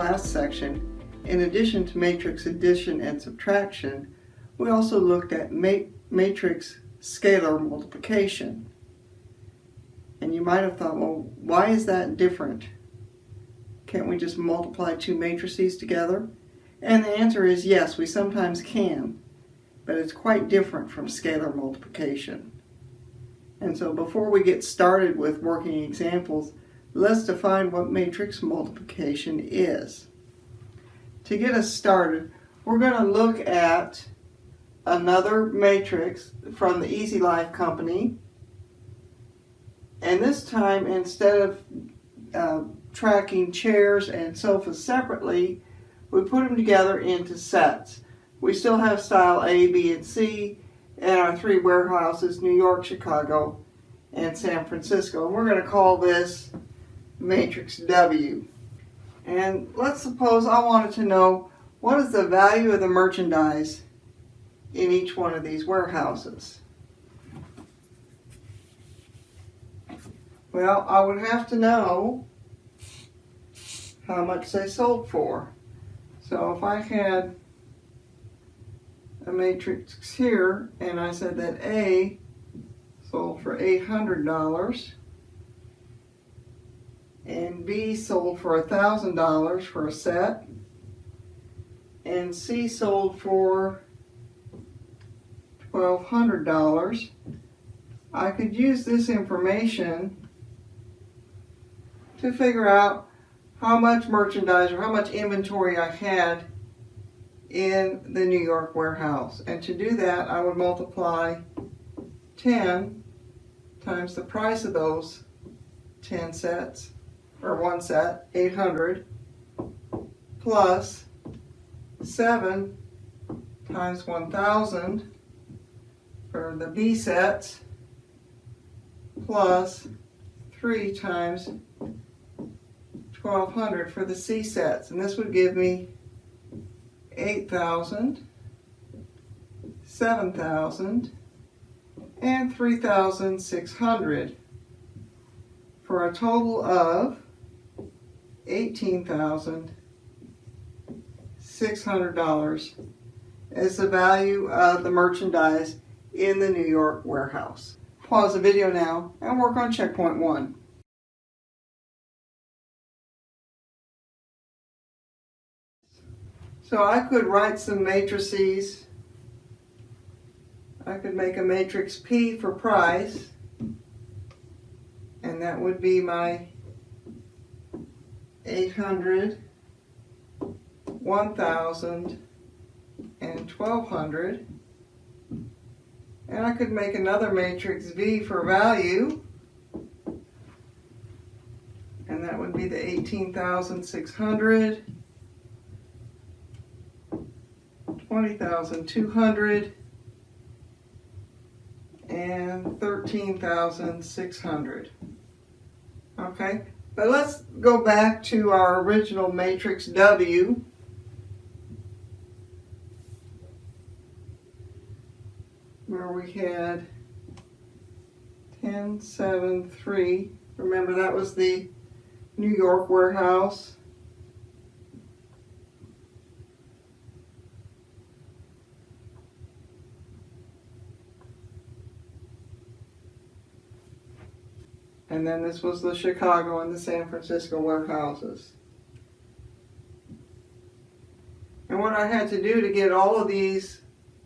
last section, in addition to matrix addition and subtraction, we also looked at matrix scalar multiplication. And you might have thought, well, why is that different? Can't we just multiply two matrices together? And the answer is yes, we sometimes can, but it's quite different from scalar multiplication. And so before we get started with working examples, let's define what matrix multiplication is. To get us started, we're going to look at another matrix from the Easy Life company. And this time, instead of tracking chairs and sofas separately, we put them together into sets. We still have style A, B, and C, and our three warehouses, New York, Chicago, and San Francisco. And we're going to call this matrix W. And let's suppose I wanted to know what is the value of the merchandise in each one of these warehouses. Well, I would have to know how much they sold for. So if I had a matrix here and I said that A sold for $800 and B sold for $1,000 for a set and C sold for $1,200, I could use this information to figure out how much merchandise or how much inventory I had in the New York warehouse. And to do that, I would multiply 10 times the price of those 10 sets, or one set, 800, plus 7 times 1,000 for the B sets, plus 3 times 1,200 for the C sets. And this would give me 8,000, 7,000, and 3,600 for a total of $18,600 is the value of the merchandise in the New York warehouse. Pause the video now and work on checkpoint 1. So I could write some matrices. I could make a matrix P for price, and that would be my 800, 1,000, and 1,200. And I could make another matrix V for value, and that would be the 18,600, 20,200, and 13,600. Okay, but let's go back to our original matrix W. Where we had 10, 7, 3. Remember, that was the New York warehouse. And then this was the Chicago and the San Francisco warehouses. And what I had to do to get all of these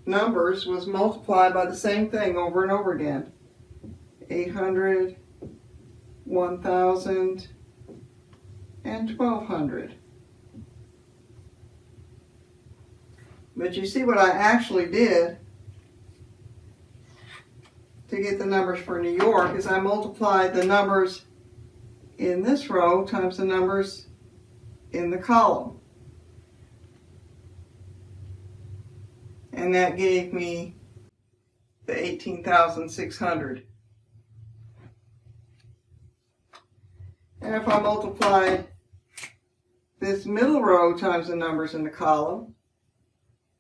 numbers was multiply by the same thing over and over again. 800, 1,000, and 1,200. But you see what I actually did to get the numbers for New York is I multiplied the numbers in this row times the numbers in the column. And that gave me the 18,600. And if I multiplied this middle row times the numbers in the column,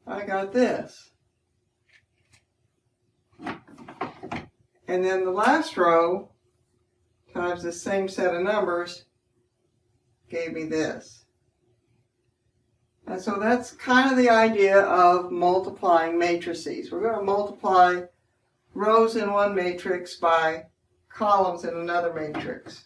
I got this. And then the last row times the same set of numbers gave me this. And so that's kind of the idea of multiplying matrices. We're going to multiply rows in one matrix by columns in another matrix.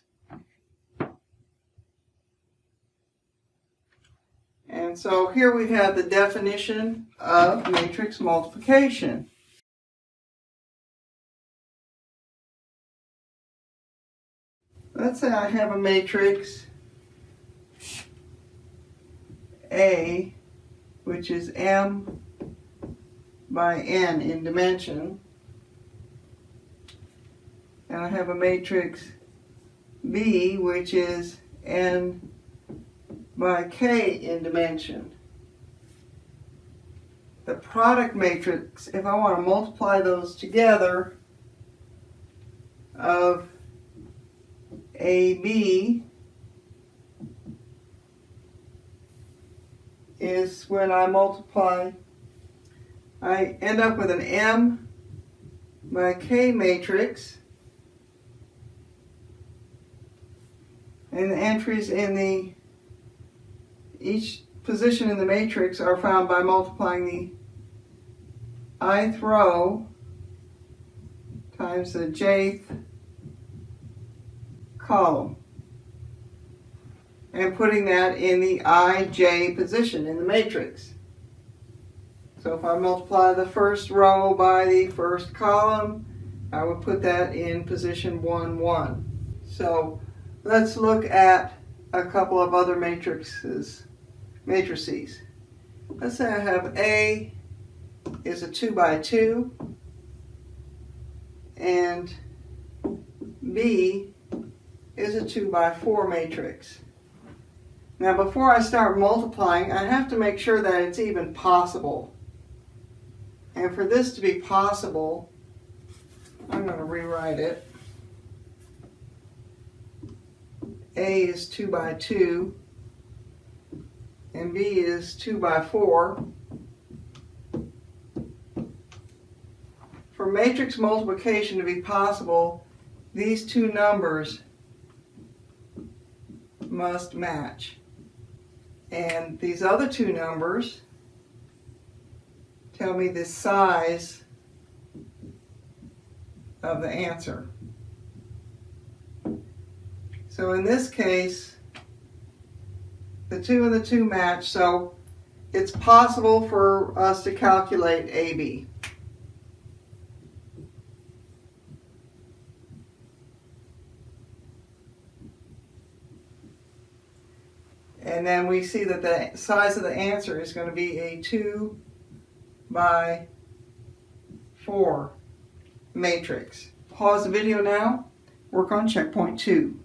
And so here we have the definition of matrix multiplication. Let's say I have a matrix A, which is m by n in dimension, and I have a matrix B, which is n by k in dimension. The product matrix, if I want to multiply those together, of AB is when I multiply, I end up with an m by k matrix, and the entries in each position in the matrix are found by multiplying the ith row times the jth column and putting that in the ij position in the matrix. So if I multiply the first row by the first column, I would put that in position 1, 1. So let's look at a couple of other matrices. Let's say I have A is a 2 by 2 and B is a 2 by 4 matrix. Now before I start multiplying, I have to make sure that it's even possible. And for this to be possible, I'm going to rewrite it. A is 2 by 2 and B is 2 by 4. For matrix multiplication to be possible, these two numbers must match. And these other two numbers tell me the size of the answer. So in this case, the 2 and the 2 match, so it's possible for us to calculate AB. And then we see that the size of the answer is going to be a 2 by 4 matrix. Pause the video now. Work on checkpoint 2.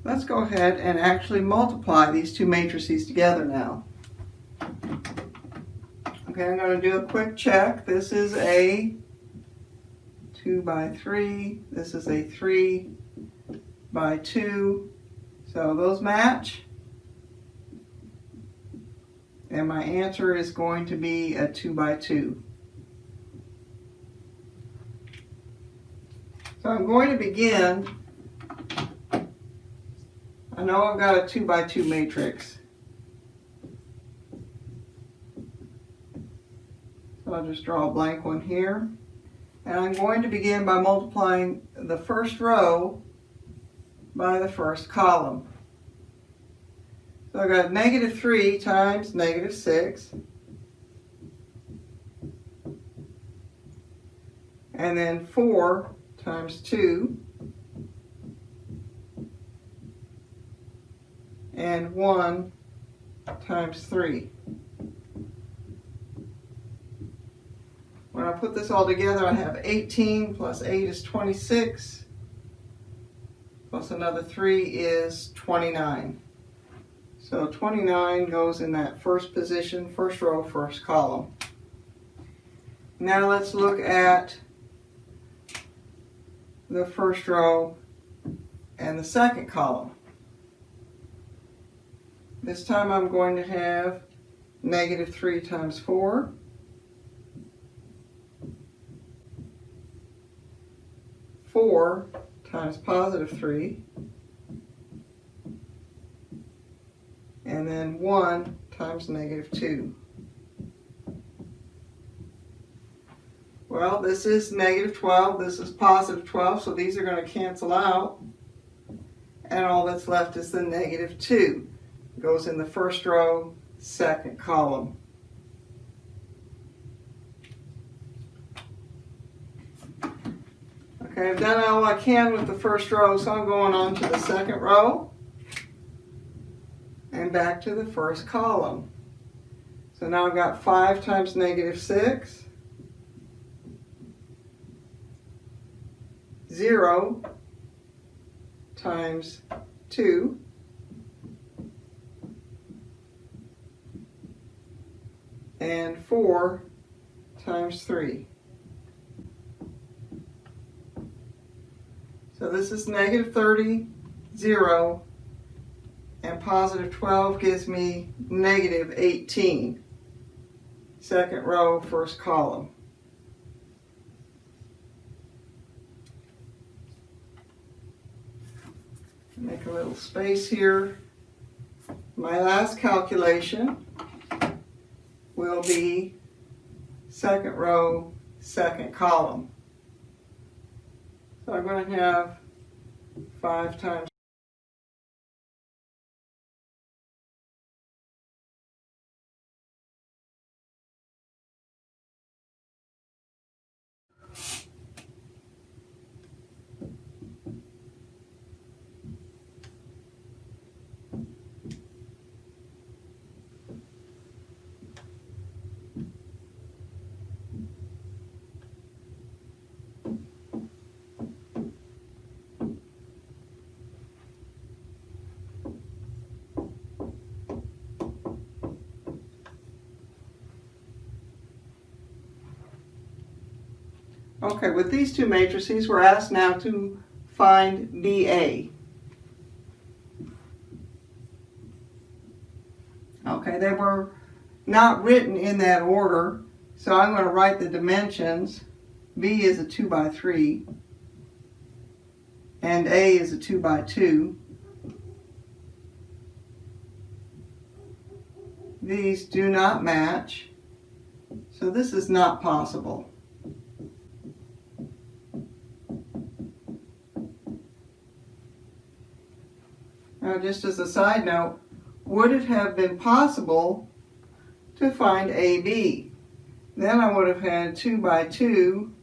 Let's go ahead and actually multiply these two matrices together now. Okay, I'm going to do a quick check. This is a 2 by 3. This is a 3 by 2. So those match. And my answer is going to be a 2 by 2. So I'm going to begin. I know I've got a 2 by 2 matrix. So I'll just draw a blank one here. And I'm going to begin by multiplying the first row by the first column. So I've got -3 times -6. And then 4 times 2. And 1 times 3. When I put this all together, I have 18 plus 8 is 26, plus another 3 is 29. So 29 goes in that first position, first row, first column. Now let's look at the first row and the second column. This time I'm going to have negative 3 times 4, 4 times positive 3, and then 1 times negative 2. Well, this is negative 12, this is positive 12, so these are going to cancel out. And all that's left is the negative 2. It goes in the first row, second column. Okay, I've done all I can with the first row, so I'm going on to the second row and back to the first column. So now I've got 5 times negative 6, 0 times 2, and 4 times 3. So this is negative 30, 0, and positive 12 gives me negative 18. Second row, first column. Make a little space here. My last calculation will be second row, second column. So I'm going to have 5 times . Okay, with these two matrices, we're asked now to find BA. Okay, they were not written in that order, so I'm going to write the dimensions. B is a 2 by 3, and A is a 2 by 2. These do not match, so this is not possible. Now, just as a side note, would it have been possible to find AB? Then I would have had 2 by 2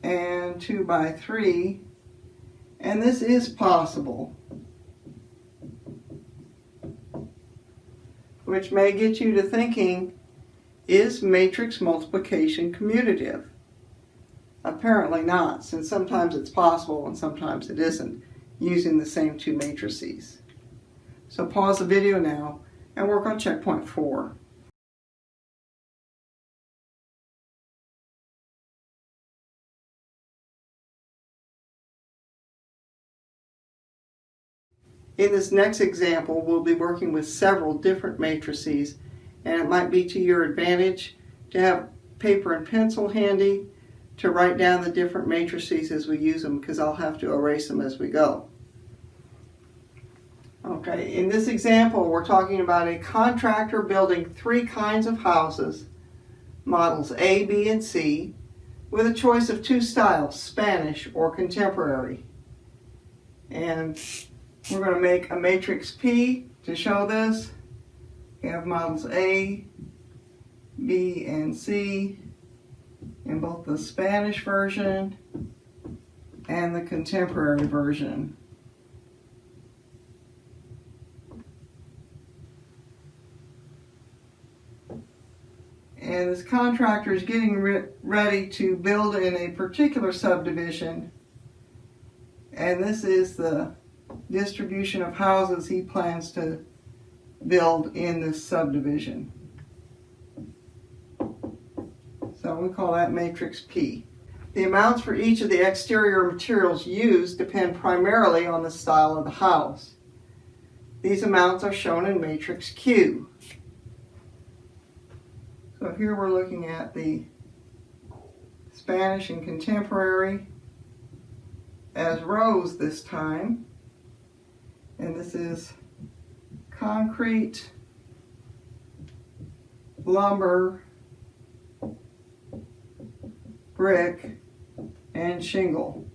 and 2 by 3, and this is possible, which may get you to thinking, is matrix multiplication commutative? Apparently not, since sometimes it's possible and sometimes it isn't, using the same two matrices. So pause the video now and work on checkpoint 4. In this next example, we'll be working with several different matrices, and it might be to your advantage to have paper and pencil handy to write down the different matrices as we use them, because I'll have to erase them as we go. Okay, in this example, we're talking about a contractor building 3 kinds of houses, models A, B, and C, with a choice of 2 styles, Spanish or contemporary. And we're going to make a matrix P to show this. We have models A, B, and C in both the Spanish version and the contemporary version. And this contractor is getting ready to build in a particular subdivision, And this is the distribution of houses he plans to build in this subdivision. So we call that matrix P. The amounts for each of the exterior materials used depend primarily on the style of the house. These amounts are shown in matrix Q. So here we're looking at the Spanish and contemporary as rows this time. And this is concrete, lumber, brick, and shingle.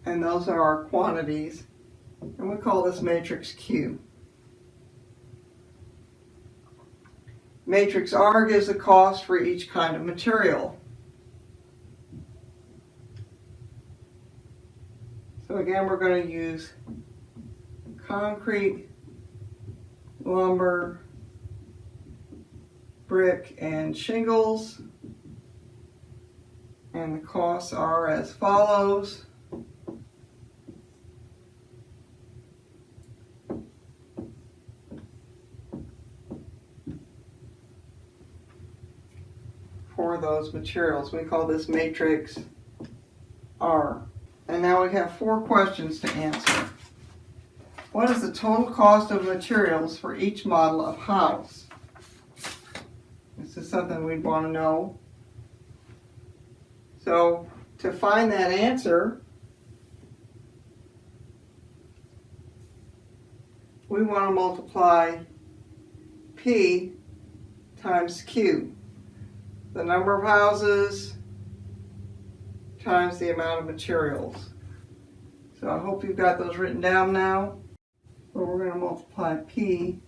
And those are our quantities, and we call this matrix Q. Matrix R gives the cost for each kind of material. So again, we're going to use concrete, lumber, brick, and shingles. And the costs are as follows. For those materials, we call this matrix R. And now we have 4 questions to answer. What is the total cost of materials for each model of house? This is something we'd want to know. So to find that answer, we want to multiply P times Q. The number of houses times the amount of materials. So I hope you've got those written down now. So we're going to multiply P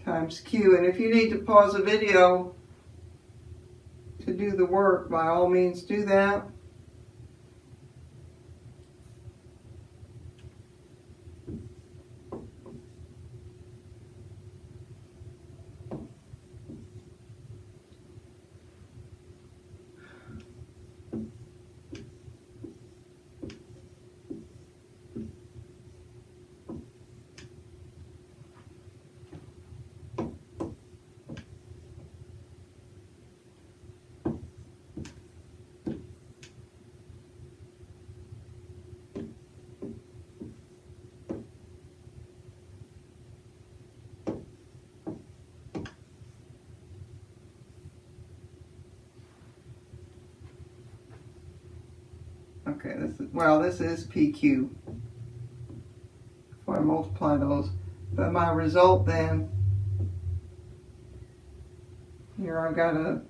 times Q. And if you need to pause the video to do the work, by all means do that. Okay, this is PQ. If I multiply those, but my result then, here I've got a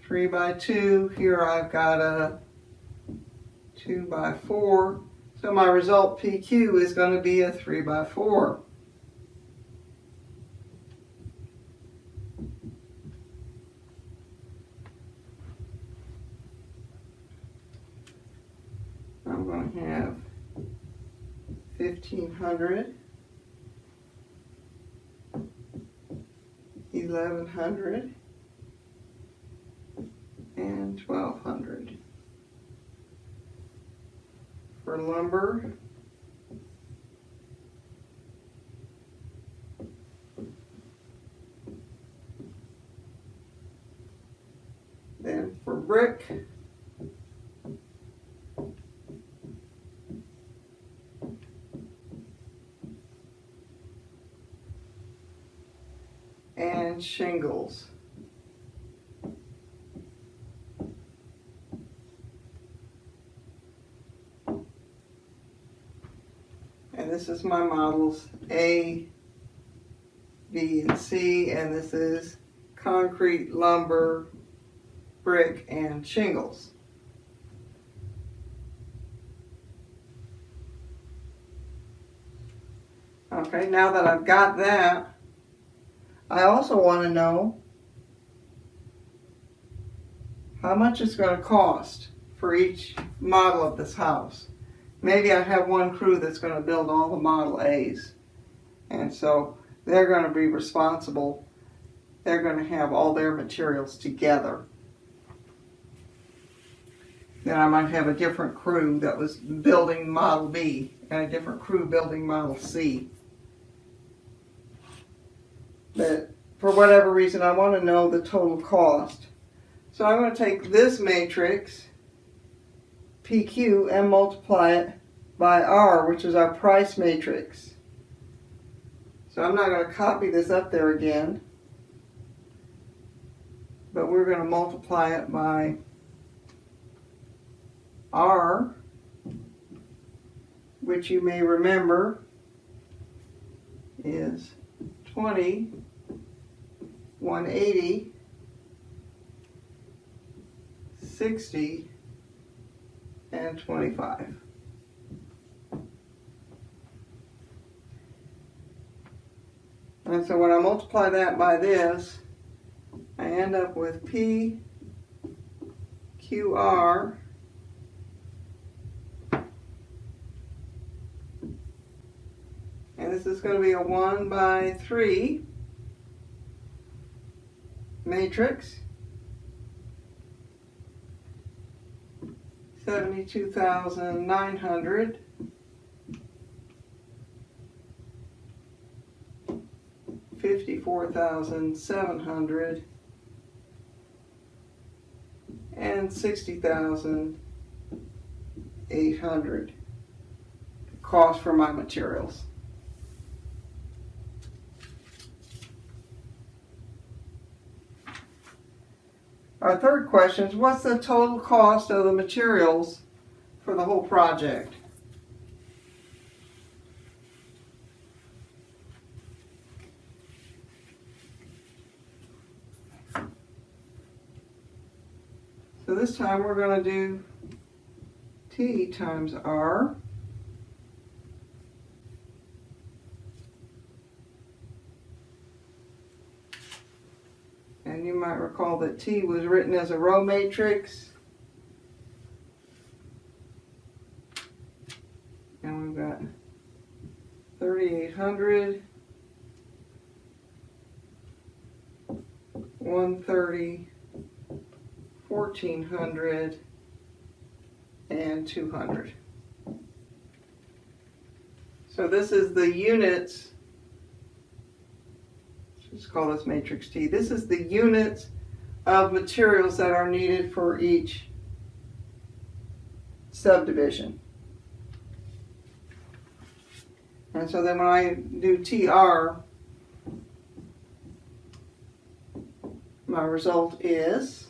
3 by 2, here I've got a 2 by 4, so my result PQ is going to be a 3 by 4. I'm going to have 1,500, 1,100, and 1,200. For lumber, then for brick, and shingles. And this is my models A, B, and C, and this is concrete, lumber, brick, and shingles. Okay, now that I've got that, I also want to know how much it's going to cost for each model of this house. Maybe I have one crew that's going to build all the Model A's, and so they're going to be responsible. They're going to have all their materials together. Then I might have a different crew that was building Model B and a different crew building Model C. But for whatever reason, I want to know the total cost. So I'm going to take this matrix, PQ, and multiply it by R, which is our price matrix. So I'm not going to copy this up there again, but we're going to multiply it by R, which you may remember is 20, 180, 60, and 25. And so when I multiply that by this, I end up with PQR and this is going to be a 1 by 3 matrix. 72,900, 54,700, and 60,800. Cost for my materials. Our third question is, what's the total cost of the materials for the whole project? So this time we're going to do T times R. And you might recall that T was written as a row matrix. And we've got 3,800, 130, 1,400, and 200. So this is the units. Let's call this matrix T. This is the units of materials that are needed for each subdivision. And so then when I do TR, my result is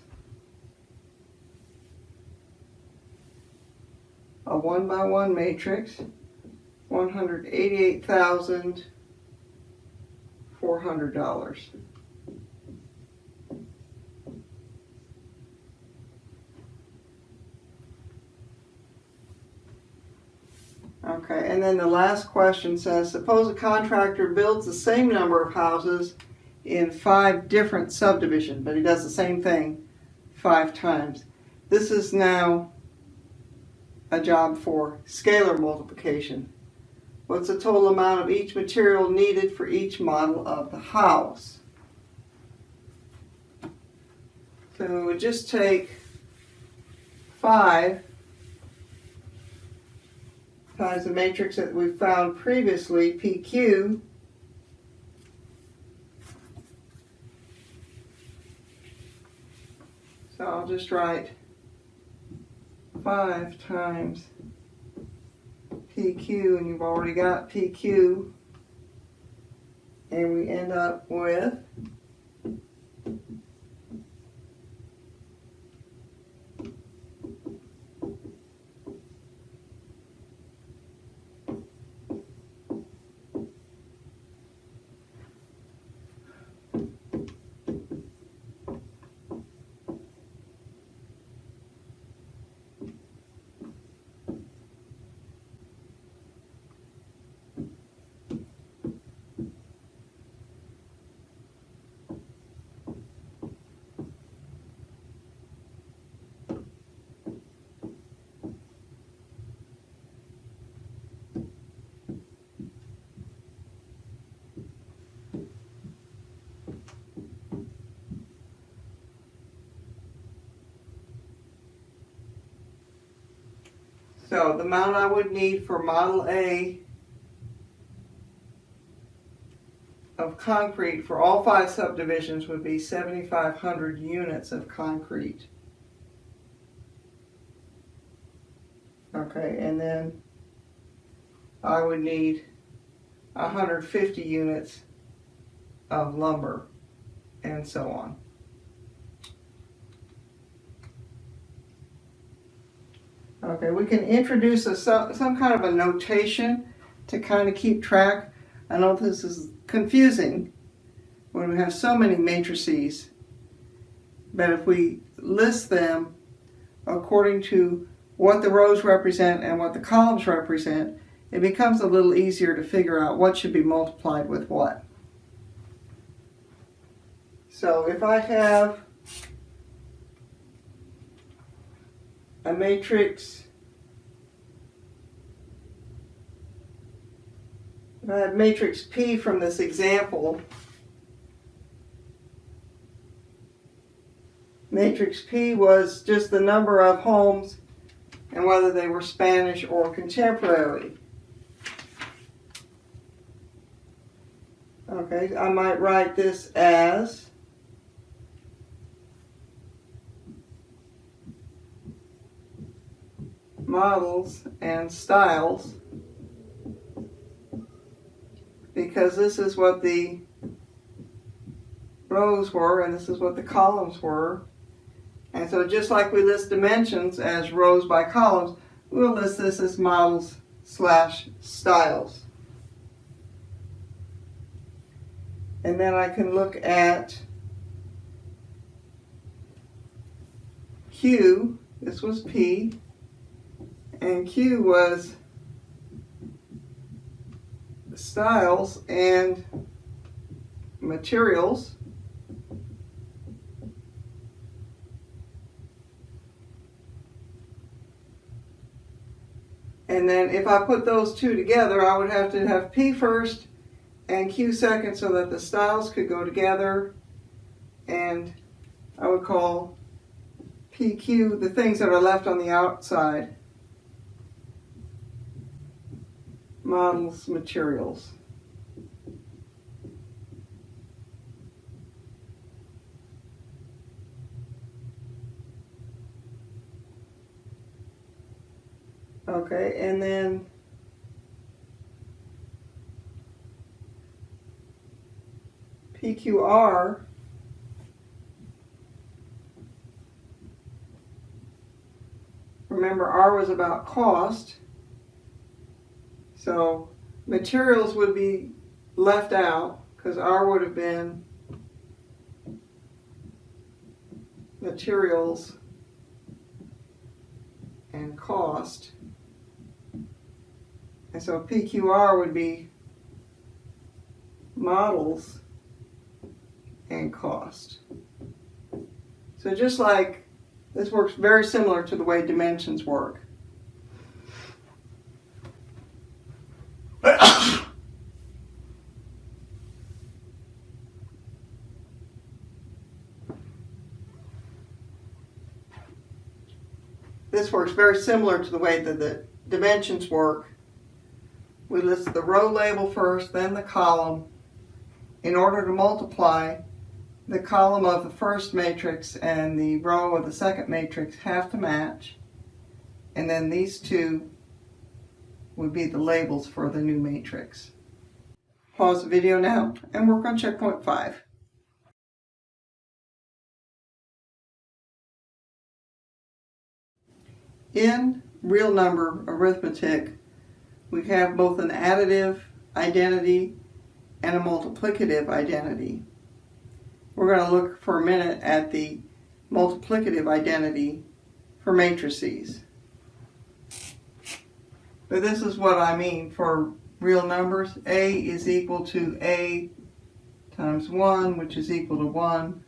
a 1 by 1 matrix, $188,400. Okay, and then the last question says, suppose a contractor builds the same number of houses in 5 different subdivisions, but he does the same thing 5 times. This is now a job for scalar multiplication. What's the total amount of each material needed for each model of the house? So we would just take 5 times the matrix that we found previously, PQ, so I'll just write 5 times PQ, and you've already got PQ, and we end up with So the amount I would need for Model A of concrete for all 5 subdivisions would be 7,500 units of concrete. Okay, and then I would need 150 units of lumber, and so on. Okay, we can introduce some kind of a notation to kind of keep track. I know this is confusing when we have so many matrices, but if we list them according to what the rows represent and what the columns represent, it becomes a little easier to figure out what should be multiplied with what. So if I have a matrix, if I have matrix P from this example, matrix P was just the number of homes and whether they were Spanish or contemporary. Okay, I might write this as models and styles, because this is what the rows were and this is what the columns were. And so just like we list dimensions as rows by columns, we'll list this as models / styles. And then I can look at Q. This was P. And Q was styles and materials. And then if I put those two together, I would have to have P first and Q second so that the styles could go together. And I would call PQ the things that are left on the outside. Models, materials. Okay, and then PQR remember R was about cost. So materials would be left out because R would have been materials and cost. And so PQR would be models and cost. So just like this works very similar to the way dimensions work. This works very similar to the way that the dimensions work. We list the row label first, then the column. In order to multiply, the column of the first matrix and the row of the second matrix have to match. And then these two would be the labels for the new matrix. Pause the video now and work on checkpoint 5. In real number arithmetic, we have both an additive identity and a multiplicative identity. We're going to look for a minute at the multiplicative identity for matrices. But this is what I mean for real numbers. A is equal to A times 1, which is equal to 1,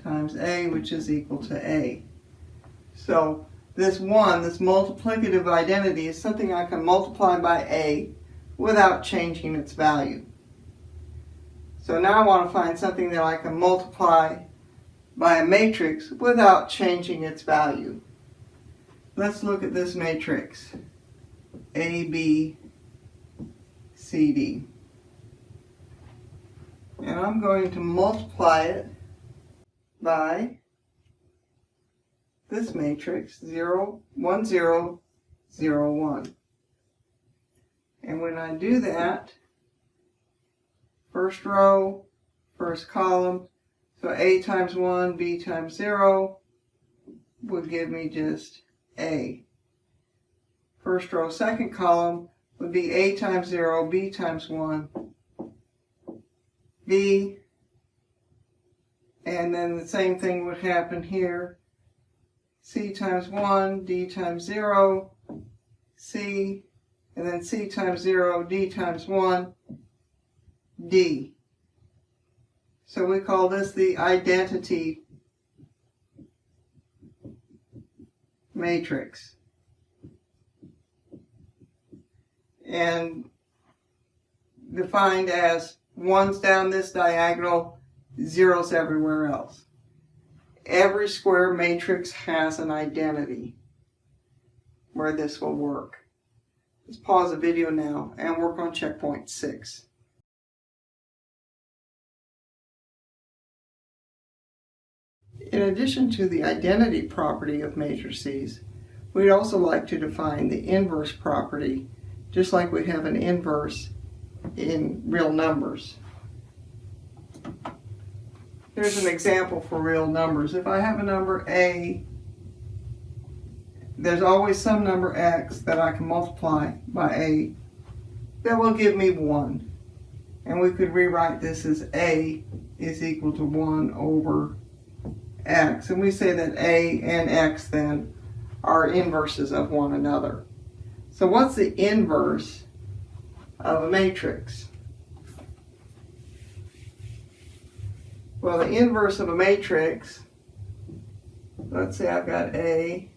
times A, which is equal to A. So this 1, this multiplicative identity, is something I can multiply by A without changing its value. So now I want to find something that I can multiply by a matrix without changing its value. Let's look at this matrix, A, B, C, D. And I'm going to multiply it by this matrix, 0, 1, 0, 0, 1. And when I do that, first row, first column, so A times 1, B times 0 would give me just A. First row, second column would be A times 0, B times 1, B. And then the same thing would happen here. C times 1, D times 0, C, and then C times 0, D times 1, D. So we call this the identity matrix. And defined as 1's down this diagonal, 0's everywhere else. Every square matrix has an identity where this will work. Let's pause the video now and work on checkpoint 6. In addition to the identity property of matrices, we'd also like to define the inverse property, just like we have an inverse in real numbers. Here's an example for real numbers. If I have a number A, there's always some number X that I can multiply by A that will give me 1. And we could rewrite this as A is equal to 1 over X. And we say that A and X then are inverses of one another. So what's the inverse of a matrix? Well, the inverse of a matrix, let's say I've got A,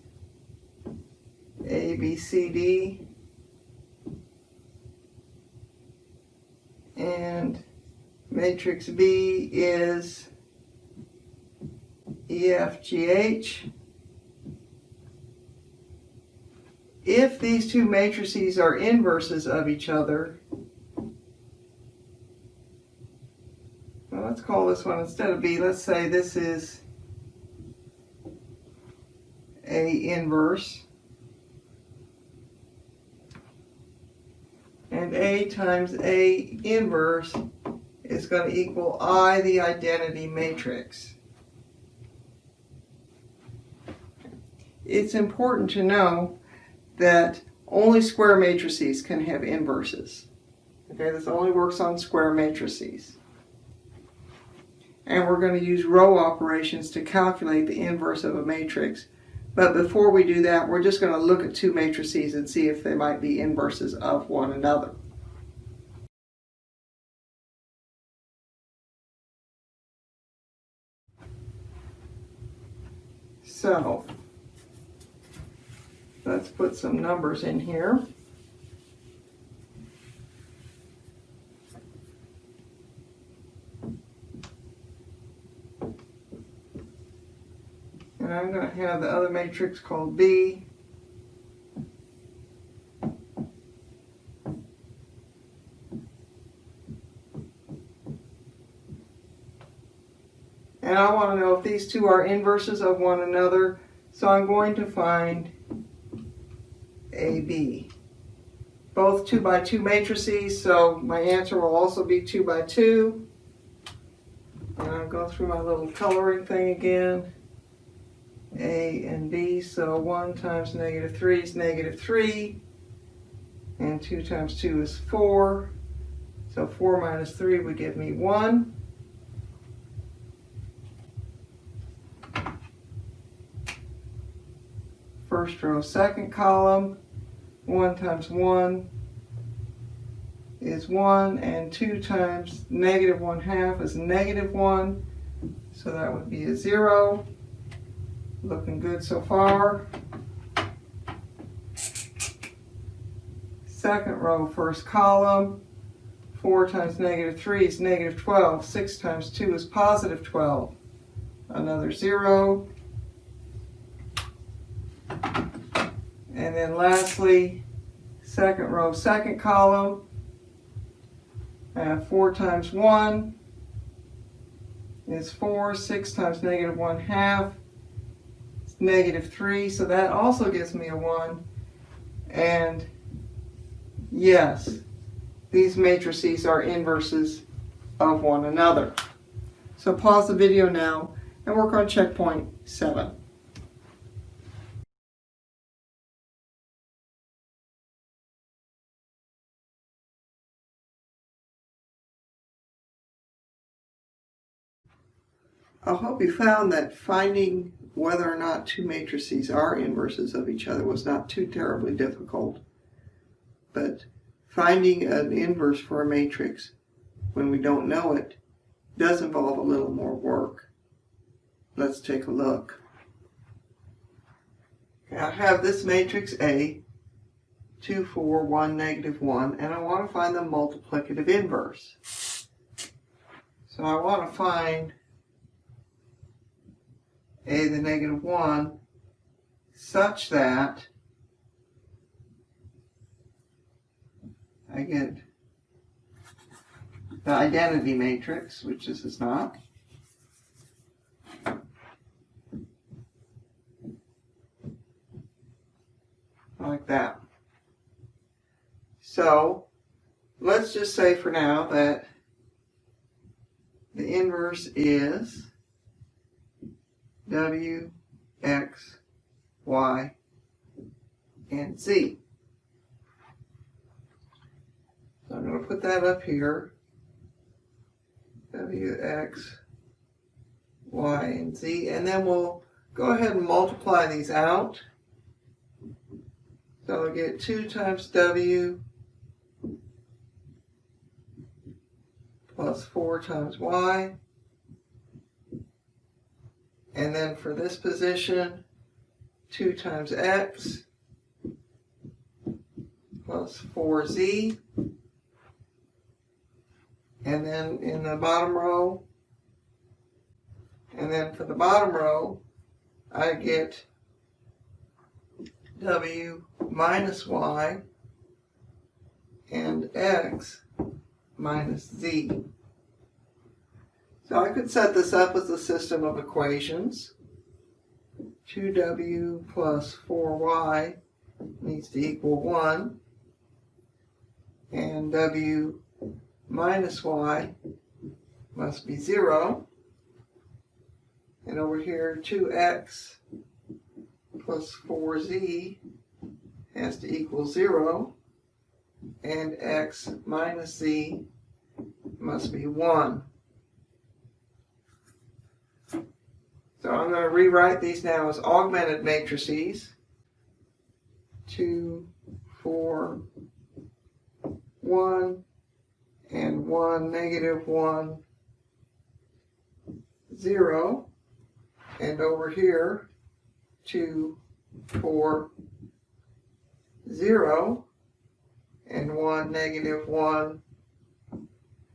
B, C, D, and matrix B is E, F, G, H. If these two matrices are inverses of each other, well, let's call this one, instead of B, let's say this is A inverse. And A times A inverse is going to equal I, the identity matrix. It's important to know that only square matrices can have inverses. Okay, this only works on square matrices. And we're going to use row operations to calculate the inverse of a matrix. But before we do that, we're just going to look at two matrices and see if they might be inverses of one another. So, let's put some numbers in here. And I'm going to have the other matrix called B. And I want to know if these two are inverses of one another, so I'm going to find AB. Both 2 by 2 matrices, so my answer will also be 2 by 2. And I'll go through my little coloring thing again. A and B, so 1 times -3 is -3, and 2 times 2 is 4, so 4 minus 3 would give me 1. First row, second column, 1 times 1 is 1, and 2 times -1/2 is -1, so that would be a 0. Looking good so far. Second row, first column, 4 times -3 is -12, 6 times 2 is +12, another 0. And then lastly, second row, second column, I have 4 times 1 is 4. 6 times negative 1/2 is negative 3. So that also gives me a 1. And yes, these matrices are inverses of one another. So pause the video now and work on checkpoint 7. I hope you found that finding whether or not two matrices are inverses of each other was not too terribly difficult. But finding an inverse for a matrix when we don't know it does involve a little more work. Let's take a look. I have this matrix A, 2, 4, 1, negative 1, and I want to find the multiplicative inverse. So I want to find A to the negative 1 such that I get the identity matrix, which this is not. Like that. So let's just say for now that the inverse is W, X, Y, and Z. So I'm going to put that up here. W, X, Y, and Z. And then we'll go ahead and multiply these out. So I'll get 2 times W plus 4 times Y. And then for this position, 2 times X plus 4Z. And then in the bottom row, and then for the bottom row, I get W minus Y and X minus Z. So I could set this up as a system of equations. 2W plus 4Y needs to equal 1. And W minus Y must be 0. And over here, 2X plus 4Z has to equal 0. And X minus Z must be 1. So I'm going to rewrite these now as augmented matrices. 2, 4, 1, and 1, negative 1, 0. And over here, 2, 4, 0, and 1, negative 1,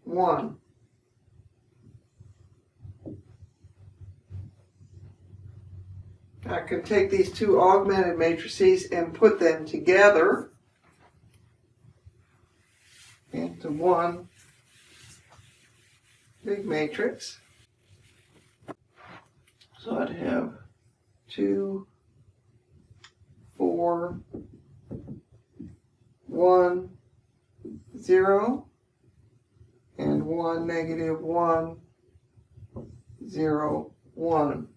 1. I can take these two augmented matrices and put them together into one big matrix. So I'd have 2, 4, 1, 0, and 1, negative 1, 0, 1.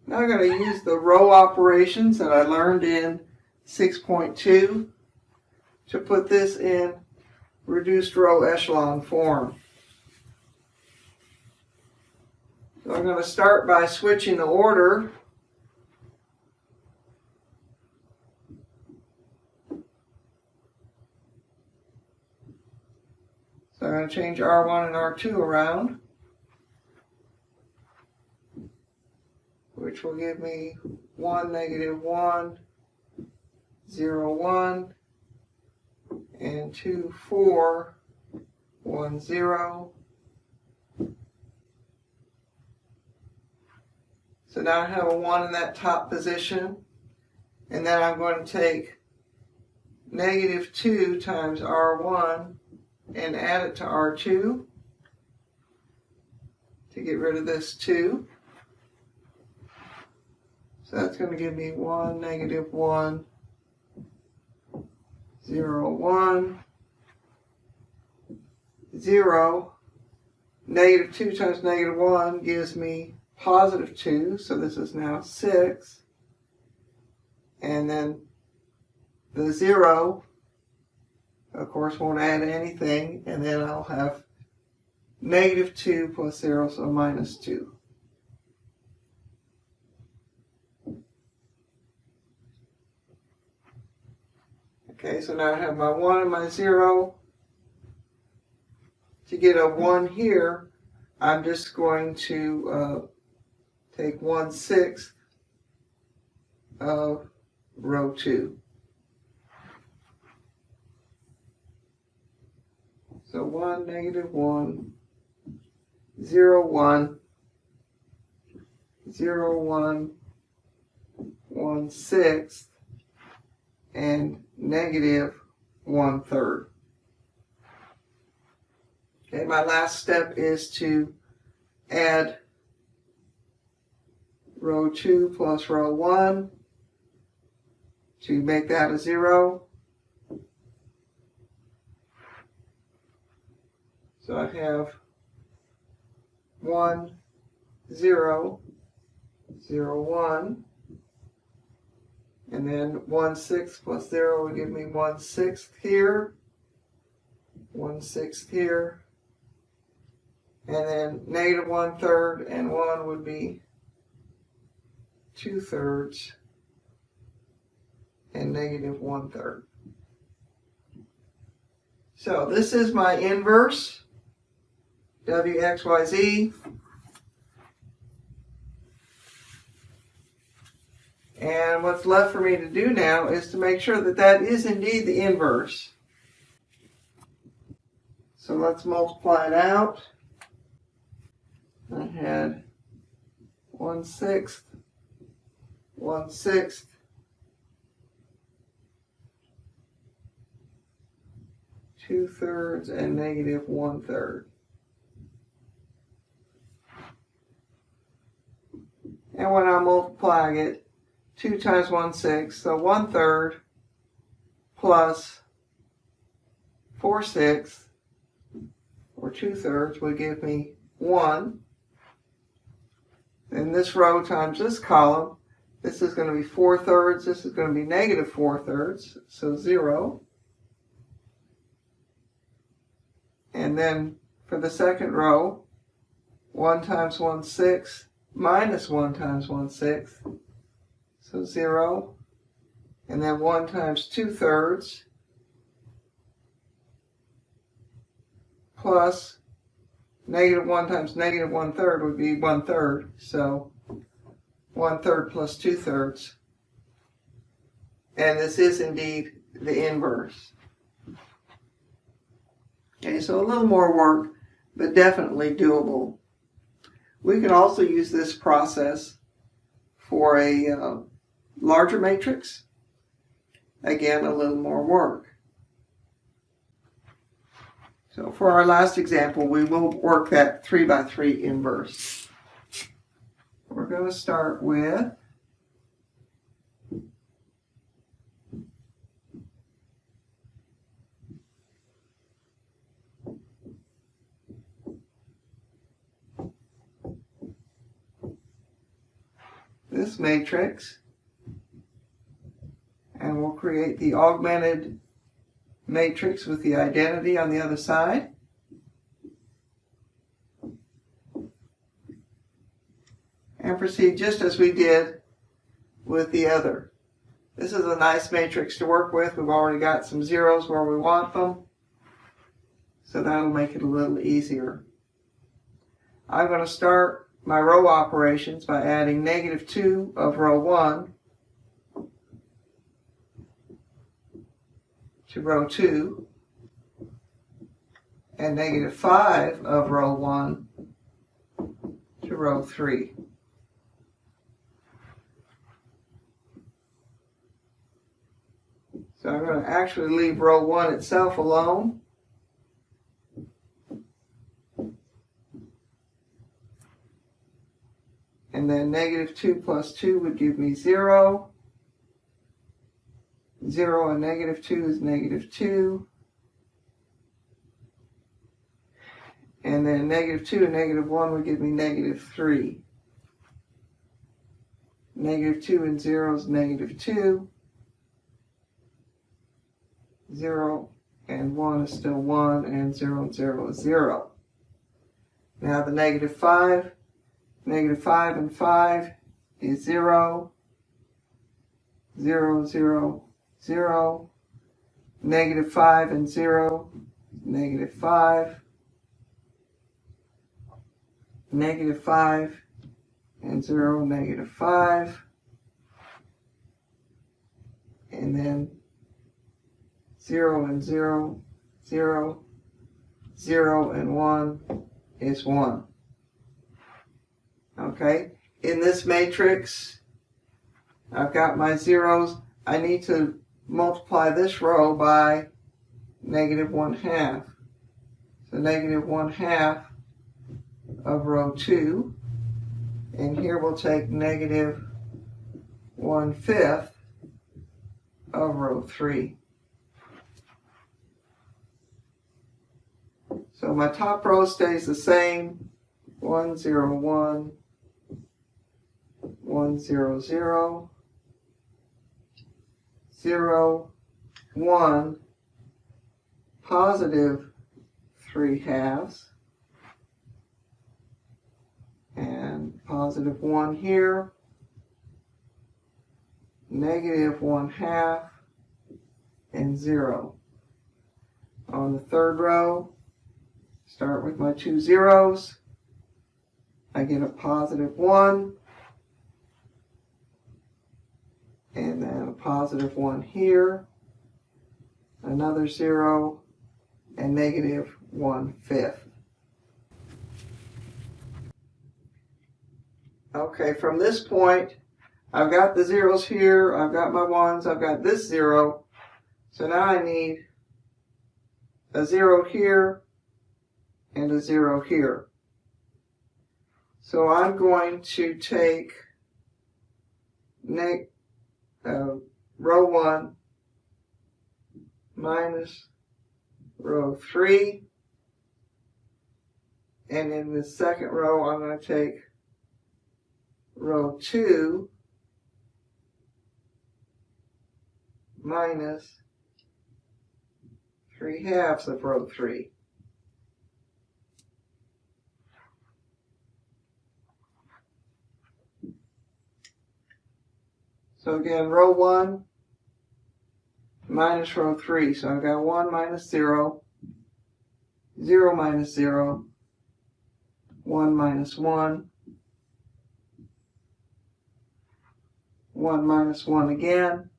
Now I'm going to use the row operations that I learned in 6.2 to put this in reduced row echelon form. So I'm going to start by switching the order. So I'm going to change R1 and R2 around, which will give me 1, negative 1, 0, 1, and 2, 4, 1, 0. So now I have a 1 in that top position, And then I'm going to take negative 2 times R1 and add it to R2 to get rid of this 2. So that's going to give me 1, negative 1, 0, 1, 0. Negative 2 times negative 1 gives me positive 2, so this is now 6. And then the 0, of course, won't add anything, and then I'll have negative 2 plus 0, so minus 2. Okay, so now I have my 1 and my 0. To get a 1 here, I'm just going to take 1/6 of row 2. So 1, negative 1, 0, 1, 0, 1, 1/6, and negative 1/3. Okay, my last step is to add row 2 plus row 1 to make that a 0. So I have 1, 0, 0, 1, and then 1/6 plus 0 will give me 1/6 here, 1/6 here, and then negative 1/3 and 1 would be 2/3 and negative 1/3. So this is my inverse, WXYZ. And what's left for me to do now is to make sure that that is indeed the inverse. So let's multiply it out. I had 1/6, 1/6, 2/3, and negative 1/3. And when I'm multiplying it, 2 times 1/6, so 1/3 plus 4/6, or 2/3, would give me 1. And this row times this column, this is going to be 4/3, this is going to be negative 4/3, so 0. And then for the second row, 1 times 1/6 minus 1 times 1/6, so 0. And then 1 times 2/3 plus negative 1 times negative 1/3 would be 1/3, so 1/3 plus 2/3. And this is indeed the inverse. Okay, so a little more work, but definitely doable. We can also use this process for a larger matrix. Again, a little more work. So for our last example, we will work that 3 by 3 inverse. We're going to start with this matrix, and we'll create the augmented matrix with the identity on the other side. And proceed just as we did with the other. This is a nice matrix to work with. We've already got some zeros where we want them, so that'll make it a little easier. I'm going to start my row operations by adding negative 2 of row 1 to row 2, and negative 5 of row 1 to row 3. So I'm going to actually leave row 1 itself alone. And then negative 2 plus 2 would give me 0. 0 and negative 2 is negative 2. And then negative 2 and negative 1 would give me negative 3. Negative 2 and 0 is negative 2. 0 and 1 is still 1, and 0 and 0 is 0. Now the negative 5 and 5 is 0. 0, 0, 0. Negative 5 and 0, negative 5. Negative 5 and 0, negative 5. And then 0 and 0, 0. 0 and 1 is 1. Okay, in this matrix, I've got my zeros. I need to multiply this row by negative 1/2. So negative 1/2 of row 2. And here we'll take negative 1/5 of row 3. So my top row stays the same. 1, 0, 1. 1, 0, 0. 0, 1, positive 3/2, and positive 1 here, negative 1/2, and 0. On the third row, start with my 2 zeros. I get a positive 1, and then a positive 1 here, another 0, and negative 1/5. Okay, from this point, I've got the zeros here, I've got my 1s, I've got this 0, so now I need a 0 here and a 0 here. So I'm going to take row 1 minus row 3, and in the second row I'm going to take row 2 minus 3/2 of row 3. So again, row 1 minus row 3. So I've got 1 minus 0, 0 minus 0, 1 minus 1, 1 minus 1 again,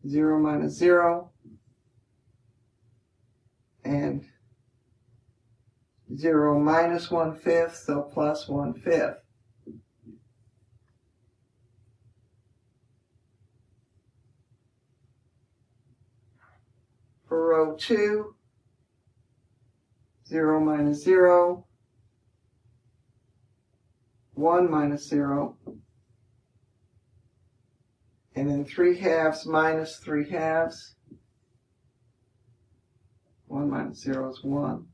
0 minus 0, and 0 minus 1/5, so plus 1/5. For row 2, 0 minus 0, 1 minus 0, and then 3/2 minus 3/2. 1 minus 0 is 1.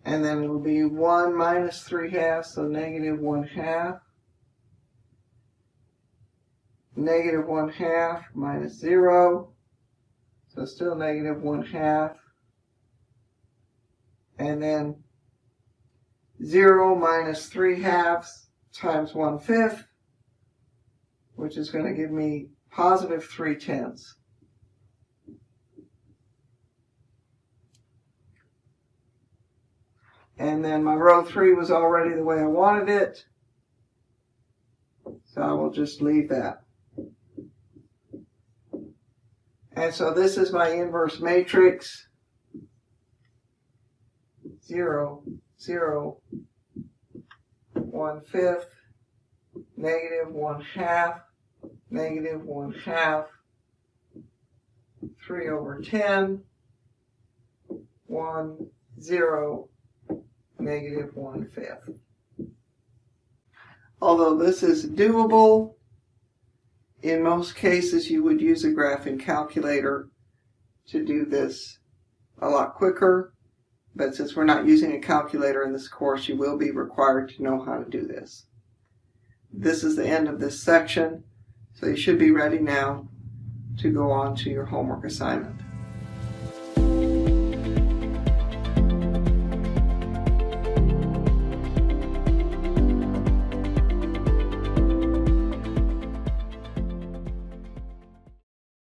And then it will be 1 minus 3/2, so negative 1/2. Negative 1/2 minus 0, so still negative 1/2. And then 0 minus 3/2 times 1/5, which is going to give me positive 3/10. And then my row 3 was already the way I wanted it, so I will just leave that. And so this is my inverse matrix. 0, 0, 1/5, negative 1/2, negative 1/2, 3 over 10, 1, 0, negative 1/5. Although this is doable, in most cases you would use a graphing calculator to do this a lot quicker. But since we're not using a calculator in this course, you will be required to know how to do this. This is the end of this section, so you should be ready now to go on to your homework assignment.